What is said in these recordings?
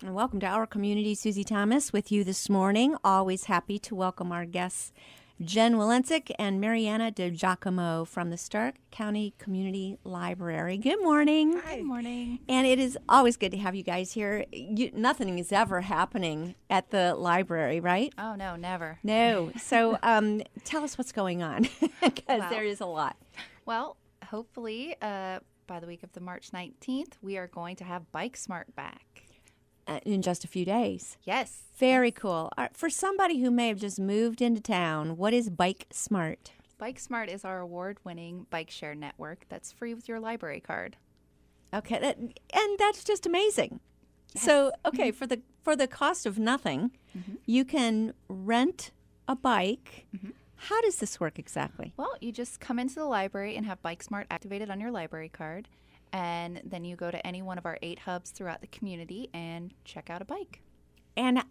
And welcome to our community. Susie Thomas with you this morning. Always happy to welcome our guests, Jen Walensik and Mariana DiGiacomo from the Stark County Community Library. Good morning. Hi. Good morning. And it is always good to have you guys here. Nothing is ever happening at the library, right? Oh, no, never. No. So tell us what's going on, because there is a lot. Well, hopefully by the week of the March 19th, we are going to have Bike Smart back. In just a few days. Yes. Very cool. For somebody who may have just moved into town, what is Bike Smart? Bike Smart is our award-winning bike share network that's free with your library card. Okay, and that's just amazing. Yes. So, okay, for the cost of nothing, you can rent a bike. How does this work exactly? Well, you just come into the library and have Bike Smart activated on your library card. And then you go to any one of our 8 hubs throughout the community and check out a bike. And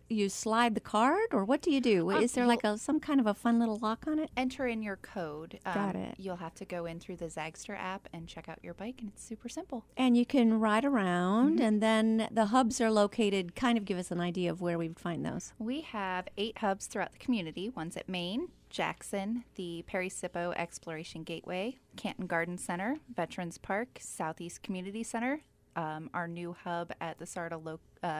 you slide the card, or what do you do? Is there like some kind of a fun little lock on it? Enter in your code. Got it. You'll have to go in through the Zagster app and check out your bike, and it's super simple. And you can ride around, and then the hubs are located. Kind of give us an idea of where we would find those. We have 8 hubs throughout the community. One's at Maine, Jackson, the Perry Sippo Exploration Gateway, Canton Garden Center, Veterans Park, Southeast Community Center, our new hub at the Sarda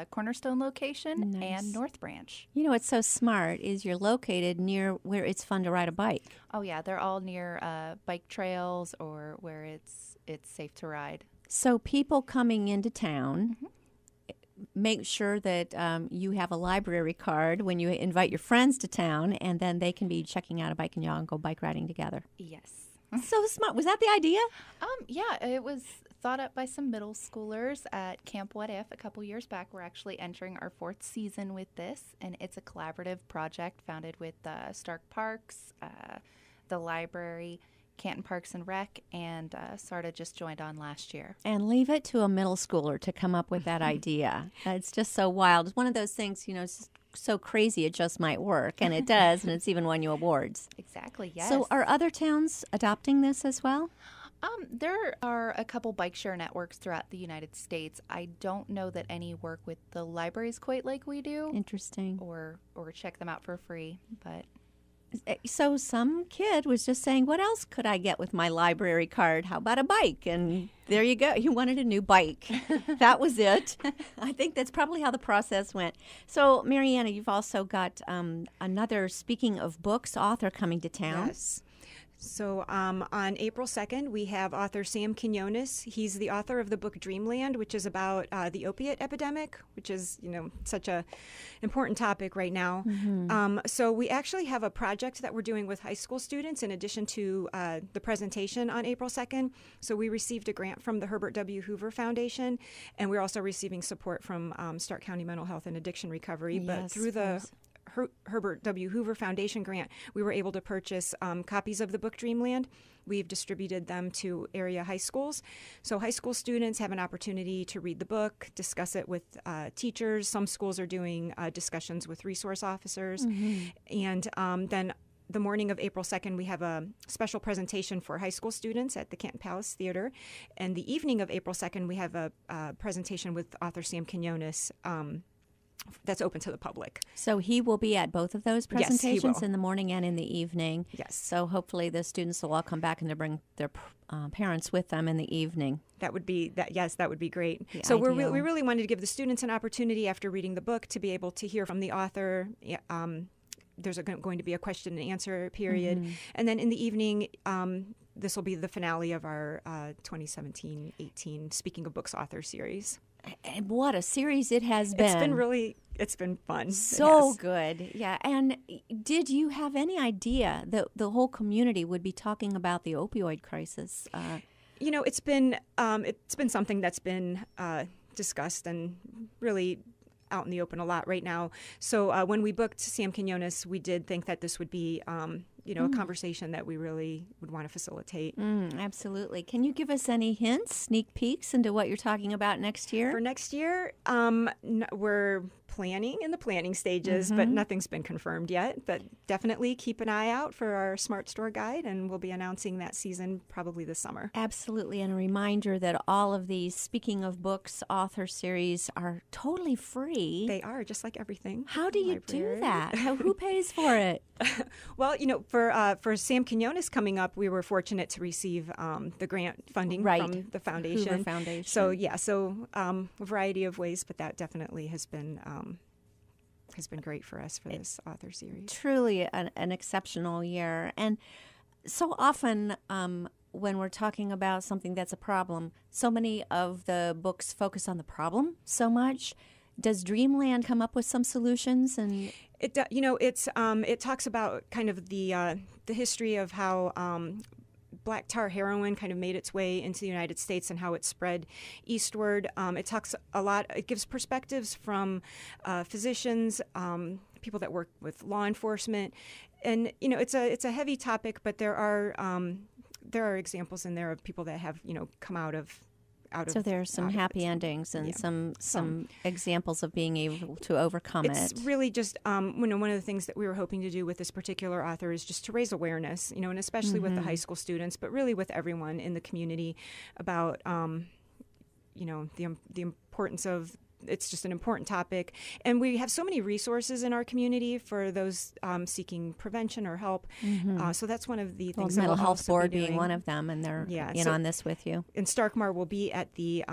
Cornerstone location, and North Branch. You know what's so smart is you're located near where it's fun to ride a bike. Oh, yeah. They're all near bike trails or where it's safe to ride. So people coming into town, make sure that you have a library card when you invite your friends to town, and then they can be checking out a bike and y'all can go bike riding together. Yes. So smart. Was that the idea? Yeah, it was thought up by some middle schoolers at Camp What If a couple years back. We're actually entering our 4th season with this, and it's a collaborative project founded with Stark Parks, the library, Canton Parks and Rec, and Sarda just joined on last year. And leave it to a middle schooler to come up with that idea. It's just so wild. It's one of those things, it's so crazy it just might work, and it does, and it's even won you awards. Exactly, yes. So are other towns adopting this as well? There are a couple bike share networks throughout the United States. I don't know that any work with the libraries quite like we do. Interesting. Or check them out for free, but... So some kid was just saying, what else could I get with my library card? How about a bike? And there you go. You wanted a new bike. That was it. I think that's probably how the process went. So, Mariana, you've also got another, speaking of books, author coming to town. Yes. So on April 2nd, we have author Sam Quinones. He's the author of the book Dreamland, which is about the opiate epidemic, which is, such a important topic right now. So we actually have a project that we're doing with high school students in addition to the presentation on April 2nd. So we received a grant from the Herbert W. Hoover Foundation, and we're also receiving support from Stark County Mental Health and Addiction Recovery. But through the Herbert W. Hoover Foundation grant, we were able to purchase copies of the book Dreamland. We've distributed them to area high schools. So high school students have an opportunity to read the book, discuss it with teachers. Some schools are doing discussions with resource officers. And then the morning of April 2nd, we have a special presentation for high school students at the Canton Palace Theater. And the evening of April 2nd, we have a presentation with author Sam Quinones that's open to the public. So he will be at both of those presentations? Yes, he will. In the morning and in the evening? Yes. So hopefully the students will all come back and they'll bring their parents with them in the evening. That would be great. So we really wanted to give the students an opportunity after reading the book to be able to hear from the author. There's going to be a question and answer period. And then in the evening, this will be the finale of our 2017-18 Speaking of Books author series. And what a series it has been. It's been fun. So good. Yeah. And did you have any idea that the whole community would be talking about the opioid crisis? It's been something that's been discussed and really out in the open a lot right now. So when we booked Sam Quinones, we did think that this would be a conversation that we really would want to facilitate. Absolutely. Can you give us any hints, sneak peeks into what you're talking about next year? For next year, we're in the planning stages, but nothing's been confirmed yet. But definitely keep an eye out for our Smart Store Guide, and we'll be announcing that season probably this summer. Absolutely. And a reminder that all of these Speaking of Books author series are totally free. They are, just like everything. How do you do that? Who pays for it? Well, for Sam Quinones coming up, we were fortunate to receive the grant funding from the foundation. Hoover Foundation. So a variety of ways, but that definitely has been great for us for this author series. Truly an exceptional year. And so often when we're talking about something that's a problem, so many of the books focus on the problem so much. Does Dreamland come up with some solutions? And it talks about kind of the history of how black tar heroin kind of made its way into the United States and how it spread eastward. It talks a lot. It gives perspectives from physicians, people that work with law enforcement, and it's a heavy topic, but there are examples in there of people that have come out of. So there are some happy endings and some examples of being able to overcome it. It's really just one of the things that we were hoping to do with this particular author is just to raise awareness, and especially with the high school students, but really with everyone in the community about the importance of. It's just an important topic, and we have so many resources in our community for those seeking prevention or help. So that's one of the things. Mental that we'll Health Board be being one of them, and they're on this with you. And Starkmar will be at the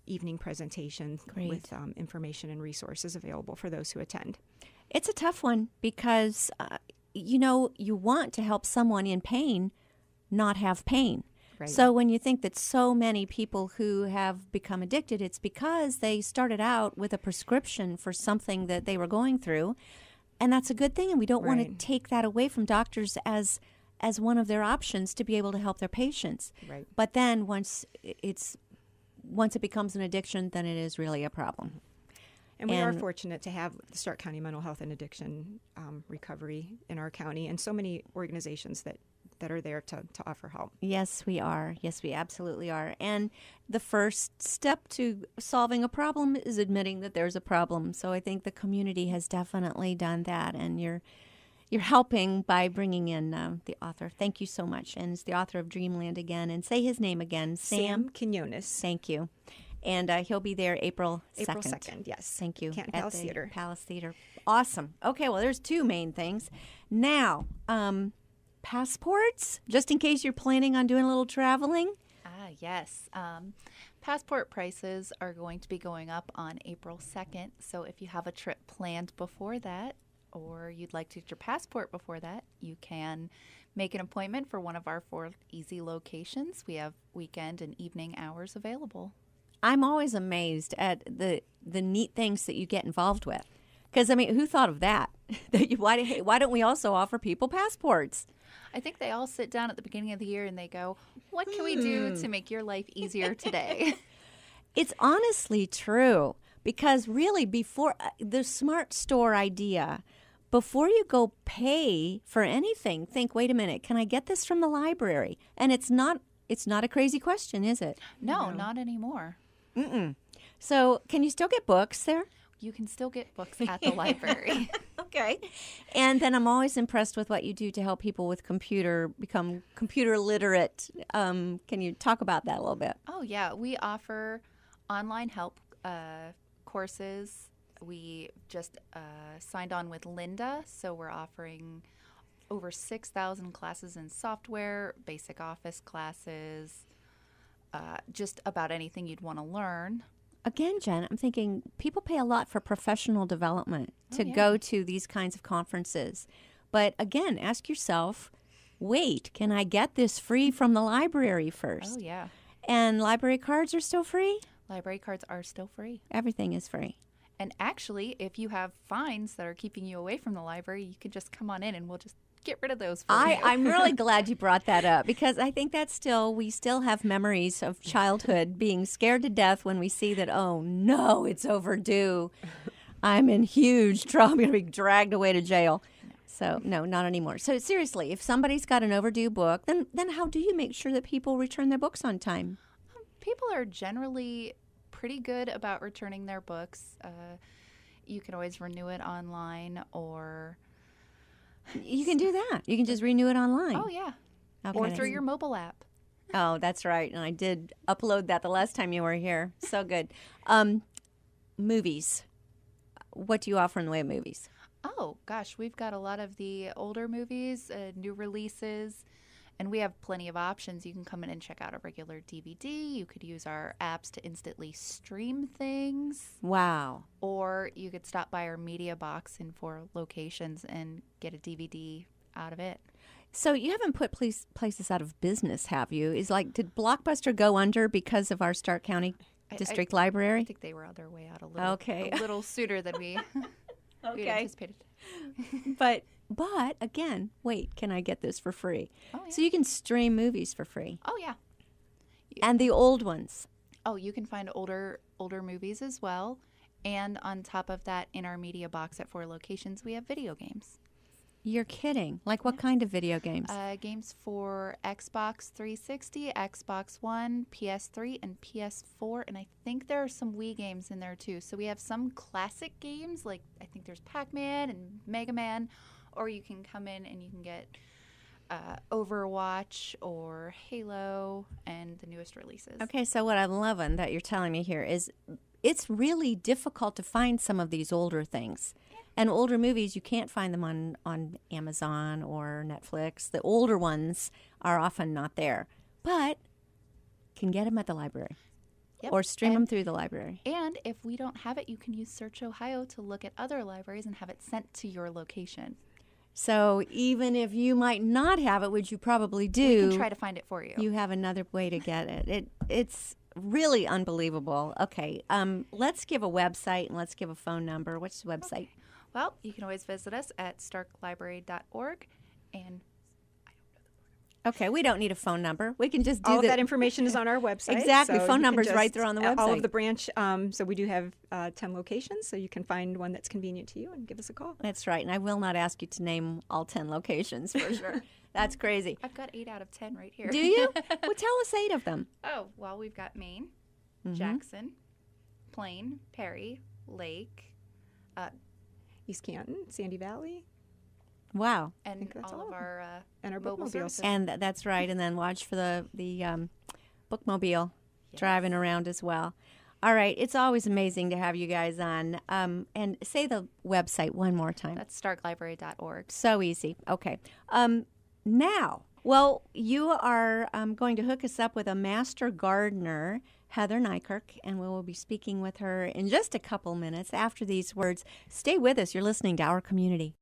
evening presentation with information and resources available for those who attend. It's a tough one because you want to help someone in pain not have pain. Right. So when you think that so many people who have become addicted, it's because they started out with a prescription for something that they were going through, and that's a good thing. And we don't want to take that away from doctors as one of their options to be able to help their patients. Right. But then once it becomes an addiction, then it is really a problem. And we are fortunate to have the Stark County Mental Health and Addiction Recovery in our county, and so many organizations that are there to offer help. Yes, we are. Yes, we absolutely are. And the first step to solving a problem is admitting that there's a problem. So I think the community has definitely done that, and you're helping by bringing in the author. Thank you so much. And it's the author of Dreamland again. And say his name again. Sam Quinones. Thank you. And he'll be there April 2nd. April 2nd, yes. Thank you. Canton at Palace the Theater. Palace Theater. Awesome. Okay, well, there's two main things. Now, passports, just in case you're planning on doing a little traveling. Yes. Passport prices are going to be going up on April 2nd. So if you have a trip planned before that, or you'd like to get your passport before that, you can make an appointment for one of our 4 easy locations. We have weekend and evening hours available. I'm always amazed at the neat things that you get involved with. Because, who thought of that? Why don't we also offer people passports? I think they all sit down at the beginning of the year and they go, what can we do to make your life easier today? It's honestly true. Because really, before the Smart Store idea, before you go pay for anything, think, wait a minute, can I get this from the library? And it's not a crazy question, is it? No, not anymore. So can you still get books there? You can still get books at the library. Okay. And then I'm always impressed with what you do to help people with become computer literate. Can you talk about that a little bit? Oh, yeah. We offer online help courses. We just signed on with Linda, so we're offering over 6,000 classes in software, basic office classes, just about anything you'd want to learn. Again, Jen, I'm thinking people pay a lot for professional development to go to these kinds of conferences. But again, ask yourself, wait, can I get this free from the library first? Oh, yeah. And library cards are still free? Library cards are still free. Everything is free. And actually, if you have fines that are keeping you away from the library, you can just come on in and we'll just get rid of those for you. I'm really glad you brought that up because I think we still have memories of childhood being scared to death when we see that, oh no, it's overdue. I'm in huge trouble. I'm going to be dragged away to jail. So no, not anymore. So seriously, if somebody's got an overdue book, then how do you make sure that people return their books on time? People are generally pretty good about returning their books. You can always renew it online or... You can do that. You can just renew it online. Oh, yeah. Okay, Or that's- through your mobile app. Oh, that's right. And I did upload that the last time you were here. So good. Movies. What do you offer in the way of movies? Oh, gosh, we've got a lot of the older movies, new releases, and we have plenty of options. You can come in and check out a regular DVD. You could use our apps to instantly stream things, Wow. or you could stop by our media box in 4 locations and get a DVD out of it. So you haven't put places out of business, have you? Did Blockbuster go under because of our Stark County District I Library? think they were on their way out a Okay. little sooner than we we'd Okay. anticipated. But again, wait, can I get this for free? Oh, yeah. So you can stream movies for free. Oh, yeah. And the old ones. Oh, you can find older movies as well. And on top of that, in our media box at 4 locations, we have video games. You're kidding. Like what kind of video games? Games for Xbox 360, Xbox One, PS3, and PS4. And I think there are some Wii games in there too. So we have some classic games, like I think there's Pac-Man and Mega Man. Or you can come in and you can get Overwatch or Halo and the newest releases. Okay, so what I'm loving that you're telling me here is it's really difficult to find some of these older things. And older movies, you can't find them on Amazon or Netflix. The older ones are often not there, but can get them at the library. Yep. Or stream them through the library. And if we don't have it, you can use Search Ohio to look at other libraries and have it sent to your location. So even if you might not have it, which you probably do, We can try to find it for you. you have another way to get it. It's really unbelievable. Okay, let's give a website and let's give a phone number. What's the website? Okay. Well, you can always visit us at starklibrary.org. And Okay, we don't need a phone number. We can just do All of that information is on our website. Exactly. so Phone you can number's right just- there on the All website. of the branch. So we do have 10 locations, so you can find one that's convenient to you and give us a call. That's right. And I will not ask you to name all 10 locations for sure. That's crazy. I've got 8 out of 10 right here. Do you? Well, tell us 8 of them. Oh, well, we've got Maine, Mhm. Jackson, Plain, Perry, Lake, East Canton, Sandy Valley, Wow. and think that's all all of of our and our mobile bookmobiles. services. And that's right. And then watch for the bookmobile driving around as well. All right. It's always amazing to have you guys on. And say the website one more time. That's starklibrary.org. So easy. Okay. Now, well, you are going to hook us up with a master gardener, Heather Nykirk, and we will be speaking with her in just a couple minutes after these words. Stay with us. You're listening to Our Community.